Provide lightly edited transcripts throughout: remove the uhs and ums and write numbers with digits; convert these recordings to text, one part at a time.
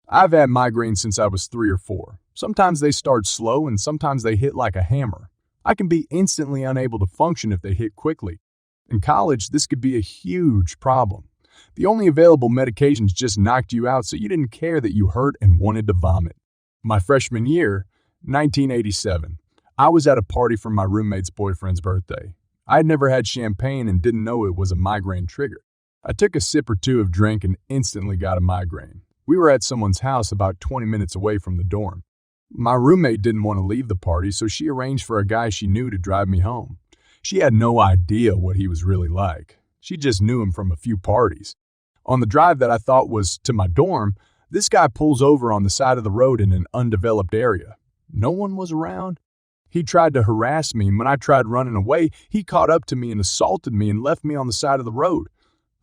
I've had migraines since I was 3 or 4. Sometimes they start slow and sometimes they hit like a hammer. I can be instantly unable to function if they hit quickly. In college, this could be a huge problem. The only available medications just knocked you out, so you didn't care that you hurt and wanted to vomit. My freshman year, 1987, I was at a party for my roommate's boyfriend's birthday. I had never had champagne and didn't know it was a migraine trigger. I took a sip or two of drink and instantly got a migraine. We were at someone's house about 20 minutes away from the dorm. My roommate didn't want to leave the party, so she arranged for a guy she knew to drive me home. She had no idea what he was really like. She just knew him from a few parties. On the drive that I thought was to my dorm, this guy pulls over on the side of the road in an undeveloped area. No one was around. He tried to harass me, and when I tried running away, he caught up to me and assaulted me and left me on the side of the road.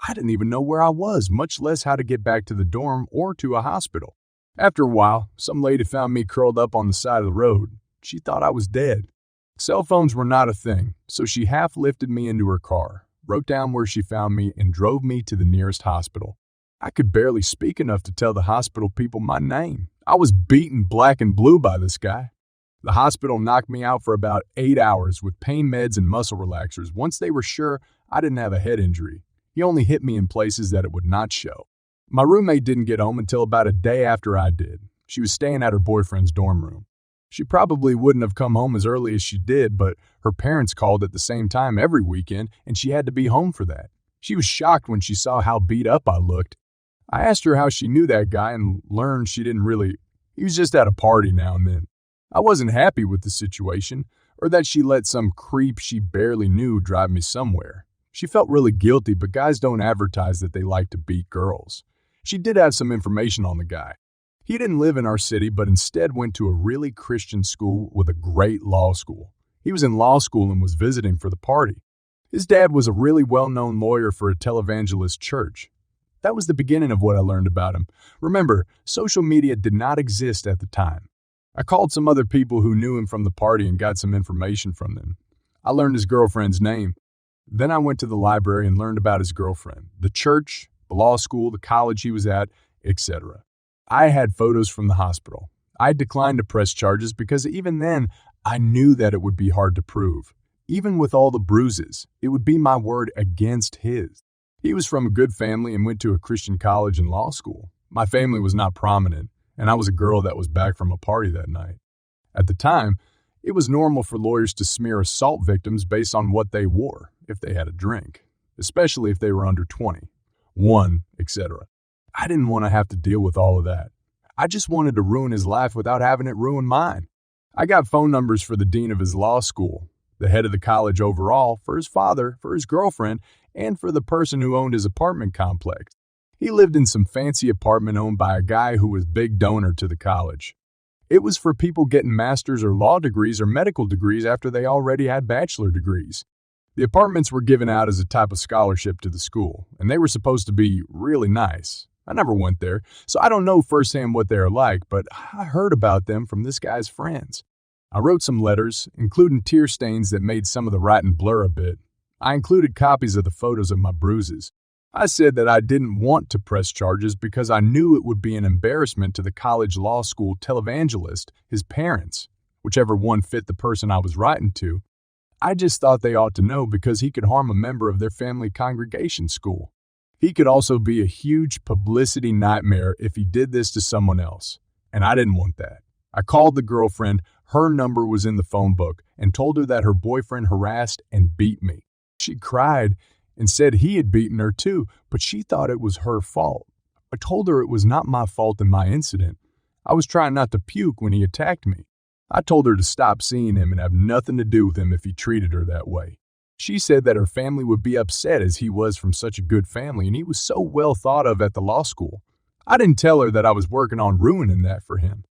I didn't even know where I was, much less how to get back to the dorm or to a hospital. After a while, some lady found me curled up on the side of the road. She thought I was dead. Cell phones were not a thing, so she half lifted me into her car, wrote down where she found me, and drove me to the nearest hospital. I could barely speak enough to tell the hospital people my name. I was beaten black and blue by this guy. The hospital knocked me out for about 8 hours with pain meds and muscle relaxers once they were sure I didn't have a head injury. He only hit me in places that it would not show. My roommate didn't get home until about a day after I did. She was staying at her boyfriend's dorm room. She probably wouldn't have come home as early as she did, but her parents called at the same time every weekend, and she had to be home for that. She was shocked when she saw how beat up I looked. I asked her how she knew that guy and learned she didn't really. He was just at a party now and then. I wasn't happy with the situation, or that she let some creep she barely knew drive me somewhere. She felt really guilty, but guys don't advertise that they like to beat girls. She did have some information on the guy. He didn't live in our city, but instead went to a really Christian school with a great law school. He was in law school and was visiting for the party. His dad was a really well-known lawyer for a televangelist church. That was the beginning of what I learned about him. Remember, social media did not exist at the time. I called some other people who knew him from the party and got some information from them. I learned his girlfriend's name. Then I went to the library and learned about his girlfriend, the church, the law school, the college he was at, etc. I had photos from the hospital. I declined to press charges because even then, I knew that it would be hard to prove. Even with all the bruises, it would be my word against his. He was from a good family and went to a Christian college and law school. My family was not prominent, and I was a girl that was back from a party that night. At the time, it was normal for lawyers to smear assault victims based on what they wore, if they had a drink, especially if they were under 20, 1, etc. I didn't want to have to deal with all of that. I just wanted to ruin his life without having it ruin mine. I got phone numbers for the dean of his law school, the head of the college overall, for his father, for his girlfriend, and for the person who owned his apartment complex. He lived in some fancy apartment owned by a guy who was big donor to the college. It was for people getting master's or law degrees or medical degrees after they already had bachelor degrees. The apartments were given out as a type of scholarship to the school, and they were supposed to be really nice. I never went there, so I don't know firsthand what they are like, but I heard about them from this guy's friends. I wrote some letters, including tear stains that made some of the writing blur a bit. I included copies of the photos of my bruises. I said that I didn't want to press charges because I knew it would be an embarrassment to the college law school televangelist, his parents, whichever one fit the person I was writing to. I just thought they ought to know because he could harm a member of their family congregation school. He could also be a huge publicity nightmare if he did this to someone else, and I didn't want that. I called the girlfriend, her number was in the phone book, and told her that her boyfriend harassed and beat me. She cried and said he had beaten her too, but she thought it was her fault. I told her it was not my fault in my incident. I was trying not to puke when he attacked me. I told her to stop seeing him and have nothing to do with him if he treated her that way. She said that her family would be upset as he was from such a good family and he was so well thought of at the law school. I didn't tell her that I was working on ruining that for him.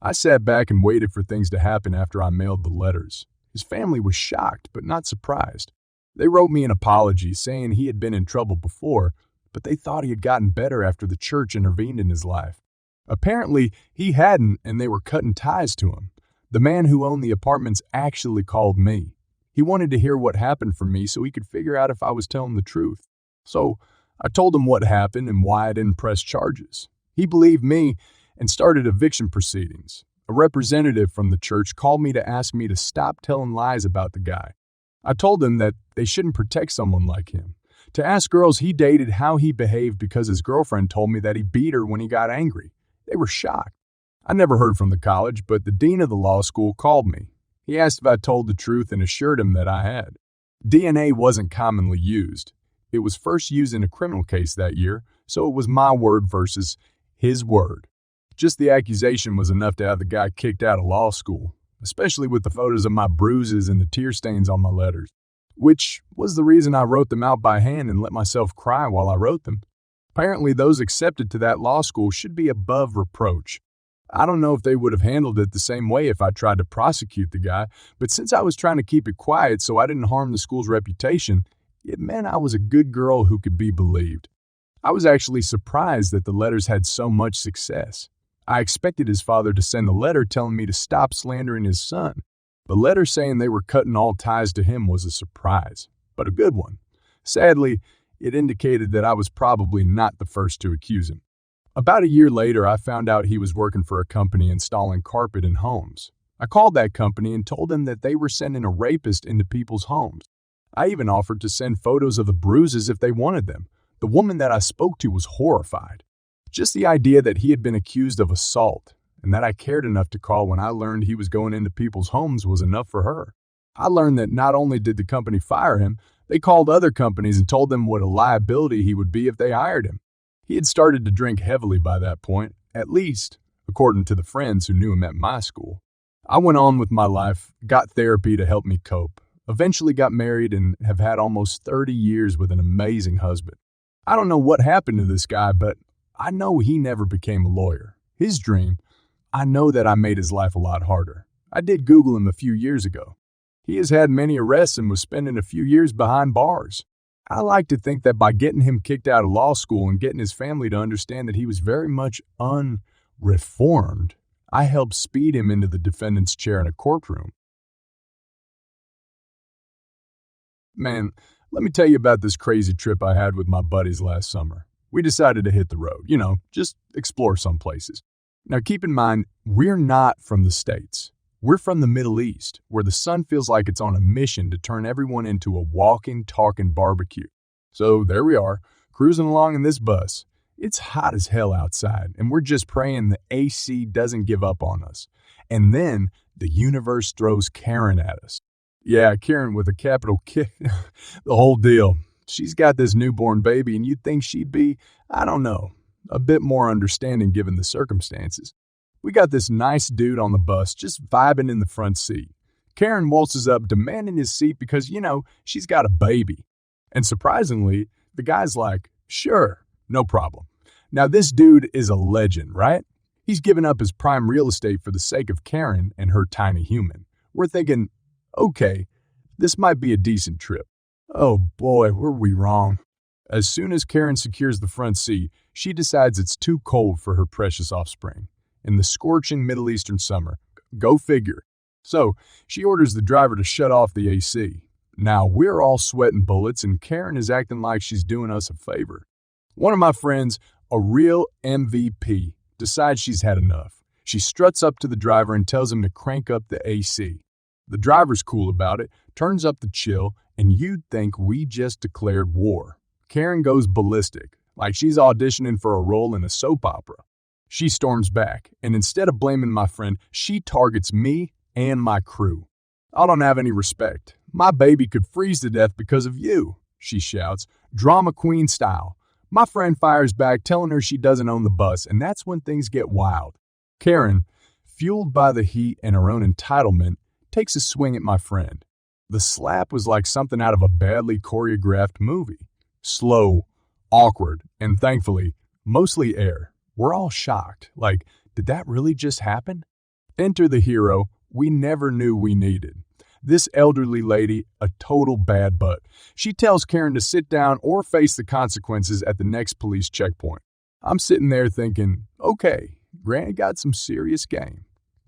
I sat back and waited for things to happen after I mailed the letters. His family was shocked, but not surprised. They wrote me an apology saying he had been in trouble before, but they thought he had gotten better after the church intervened in his life. Apparently, he hadn't, and they were cutting ties to him. The man who owned the apartments actually called me. He wanted to hear what happened from me so he could figure out if I was telling the truth. So I told him what happened and why I didn't press charges. He believed me and started eviction proceedings. A representative from the church called me to ask me to stop telling lies about the guy. I told them that they shouldn't protect someone like him. To ask girls he dated how he behaved because his girlfriend told me that he beat her when he got angry. They were shocked. I never heard from the college, but the dean of the law school called me. He asked if I told the truth and assured him that I had. DNA wasn't commonly used. It was first used in a criminal case that year, so it was my word versus his word. Just the accusation was enough to have the guy kicked out of law school, especially with the photos of my bruises and the tear stains on my letters, which was the reason I wrote them out by hand and let myself cry while I wrote them. Apparently, those accepted to that law school should be above reproach. I don't know if they would have handled it the same way if I tried to prosecute the guy, but since I was trying to keep it quiet so I didn't harm the school's reputation, it meant I was a good girl who could be believed. I was actually surprised that the letters had so much success. I expected his father to send a letter telling me to stop slandering his son. The letter saying they were cutting all ties to him was a surprise, but a good one. Sadly, it indicated that I was probably not the first to accuse him. About a year later, I found out he was working for a company installing carpet in homes. I called that company and told them that they were sending a rapist into people's homes. I even offered to send photos of the bruises if they wanted them. The woman that I spoke to was horrified. Just the idea that he had been accused of assault and that I cared enough to call when I learned he was going into people's homes was enough for her. I learned that not only did the company fire him, they called other companies and told them what a liability he would be if they hired him. He had started to drink heavily by that point, at least according to the friends who knew him at my school. I went on with my life, got therapy to help me cope, eventually got married and have had almost 30 years with an amazing husband. I don't know what happened to this guy, but I know he never became a lawyer. His dream, I know that I made his life a lot harder. I did Google him a few years ago. He has had many arrests and was spending a few years behind bars. I like to think that by getting him kicked out of law school and getting his family to understand that he was very much unreformed, I helped speed him into the defendant's chair in a courtroom. Man, let me tell you about this crazy trip I had with my buddies last summer. We decided to hit the road, just explore some places. Now keep in mind, we're not from the States. We're from the Middle East, where the sun feels like it's on a mission to turn everyone into a walking, talking barbecue. So there we are, cruising along in this bus. It's hot as hell outside, and we're just praying the AC doesn't give up on us. And then the universe throws Karen at us. Yeah, Karen with a capital K. The whole deal. She's got this newborn baby, and you'd think she'd be, I don't know, a bit more understanding given the circumstances. We got this nice dude on the bus just vibing in the front seat. Karen waltzes up demanding his seat because, she's got a baby. And surprisingly, the guy's like, sure, no problem. Now this dude is a legend, right? He's given up his prime real estate for the sake of Karen and her tiny human. We're thinking, okay, this might be a decent trip. Oh boy, were we wrong. As soon as Karen secures the front seat, she decides it's too cold for her precious offspring. In the scorching Middle Eastern summer. Go figure. So, she orders the driver to shut off the AC. Now, we're all sweating bullets and Karen is acting like she's doing us a favor. One of my friends, a real MVP, decides she's had enough. She struts up to the driver and tells him to crank up the AC. The driver's cool about it, turns up the chill, and you'd think we just declared war. Karen goes ballistic, like she's auditioning for a role in a soap opera. She storms back, and instead of blaming my friend, she targets me and my crew. I don't have any respect. My baby could freeze to death because of you, she shouts, drama queen style. My friend fires back, telling her she doesn't own the bus, and that's when things get wild. Karen, fueled by the heat and her own entitlement, takes a swing at my friend. The slap was like something out of a badly choreographed movie. Slow, awkward, and thankfully, mostly air. We're all shocked. Like, did that really just happen? Enter the hero we never knew we needed. This elderly lady, a total bad butt. She tells Karen to sit down or face the consequences at the next police checkpoint. I'm sitting there thinking, okay, Granny got some serious game.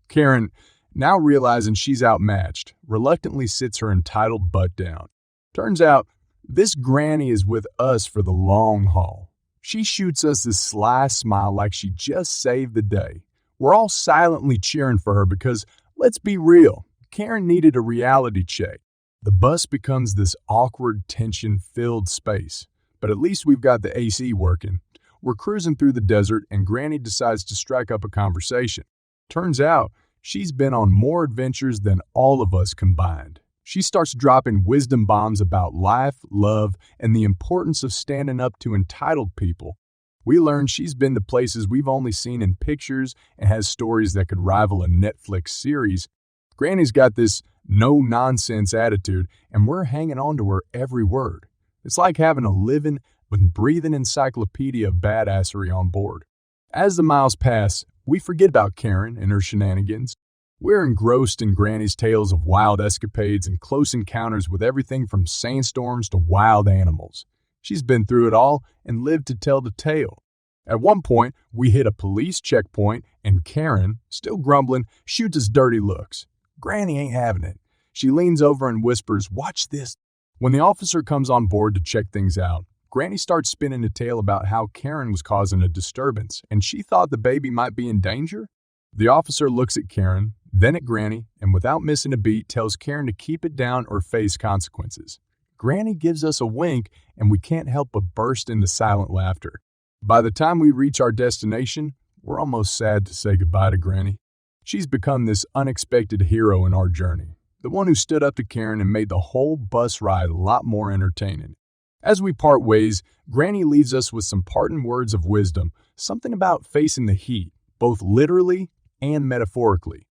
Karen, now realizing she's outmatched, reluctantly sits her entitled butt down. Turns out, this Granny is with us for the long haul. She shoots us this sly smile like she just saved the day. We're all silently cheering for her because, let's be real, Karen needed a reality check. The bus becomes this awkward, tension-filled space, but at least we've got the AC working. We're cruising through the desert and Granny decides to strike up a conversation. Turns out, she's been on more adventures than all of us combined. She starts dropping wisdom bombs about life, love, and the importance of standing up to entitled people. We learn she's been to places we've only seen in pictures and has stories that could rival a Netflix series. Granny's got this no-nonsense attitude, and we're hanging on to her every word. It's like having a living and breathing encyclopedia of badassery on board. As the miles pass, we forget about Karen and her shenanigans. We're engrossed in Granny's tales of wild escapades and close encounters with everything from sandstorms to wild animals. She's been through it all and lived to tell the tale. At one point, we hit a police checkpoint and Karen, still grumbling, shoots us dirty looks. Granny ain't having it. She leans over and whispers, "Watch this." When the officer comes on board to check things out, Granny starts spinning a tale about how Karen was causing a disturbance and she thought the baby might be in danger. The officer looks at Karen, then at Granny, and without missing a beat tells Karen to keep it down or face consequences. Granny gives us a wink and we can't help but burst into silent laughter. By the time we reach our destination, we're almost sad to say goodbye to Granny. She's become this unexpected hero in our journey, the one who stood up to Karen and made the whole bus ride a lot more entertaining. As we part ways, Granny leaves us with some parting words of wisdom, something about facing the heat, both literally and metaphorically.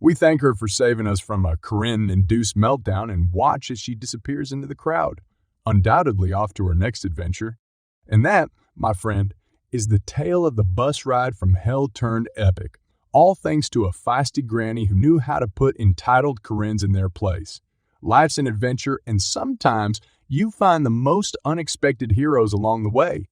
We thank her for saving us from a Corinne-induced meltdown and watch as she disappears into the crowd, undoubtedly off to her next adventure. And that, my friend, is the tale of the bus ride from hell turned epic, all thanks to a feisty Granny who knew how to put entitled Corinnes in their place. Life's an adventure, and sometimes you find the most unexpected heroes along the way.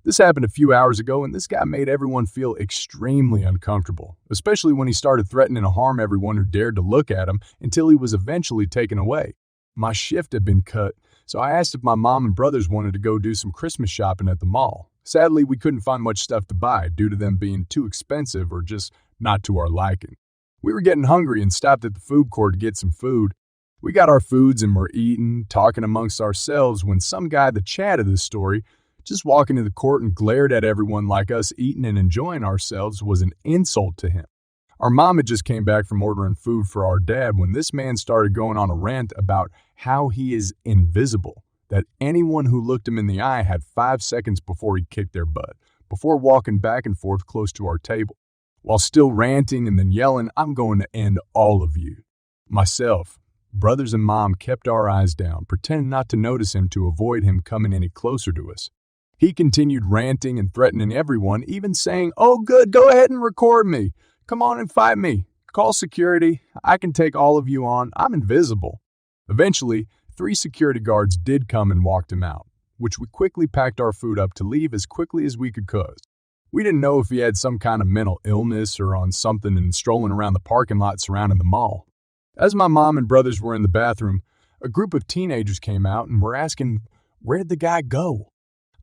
This happened a few hours ago, and this guy made everyone feel extremely uncomfortable, especially when he started threatening to harm everyone who dared to look at him until he was eventually taken away. My shift had been cut, so I asked if my mom and brothers wanted to go do some Christmas shopping at the mall. Sadly, we couldn't find much stuff to buy due to them being too expensive or just not to our liking. We were getting hungry and stopped at the food court to get some food. We got our foods and were eating, talking amongst ourselves when some guy, the Chad of this story, just walked into the court and glared at everyone like us eating and enjoying ourselves was an insult to him. Our mom had just came back from ordering food for our dad when this man started going on a rant about how he is invisible, that anyone who looked him in the eye had 5 seconds before he kicked their butt, before walking back and forth close to our table. While still ranting and then yelling, "I'm going to end all of you." Myself, brothers and mom kept our eyes down, pretending not to notice him to avoid him coming any closer to us. He continued ranting and threatening everyone, even saying, "Oh good, go ahead and record me. Come on and fight me. Call security. I can take all of you on. I'm invisible." Eventually, 3 security guards did come and walked him out, which we quickly packed our food up to leave as quickly as we could cause. We didn't know if he had some kind of mental illness or on something and strolling around the parking lot surrounding the mall. As my mom and brothers were in the bathroom, a group of teenagers came out and were asking, where'd the guy go?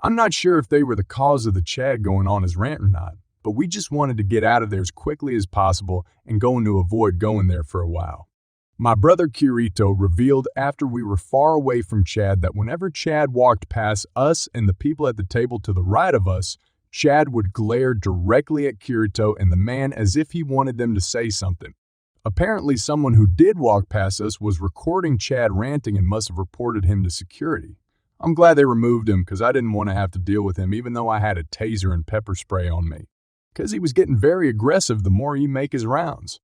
I'm not sure if they were the cause of the Chad going on his rant or not, but we just wanted to get out of there as quickly as possible and going to avoid going there for a while. My brother Kirito revealed after we were far away from Chad that whenever Chad walked past us and the people at the table to the right of us, Chad would glare directly at Kirito and the man as if he wanted them to say something. Apparently, someone who did walk past us was recording Chad ranting and must have reported him to security. I'm glad they removed him because I didn't want to have to deal with him even though I had a taser and pepper spray on me. Because he was getting very aggressive the more he make his rounds.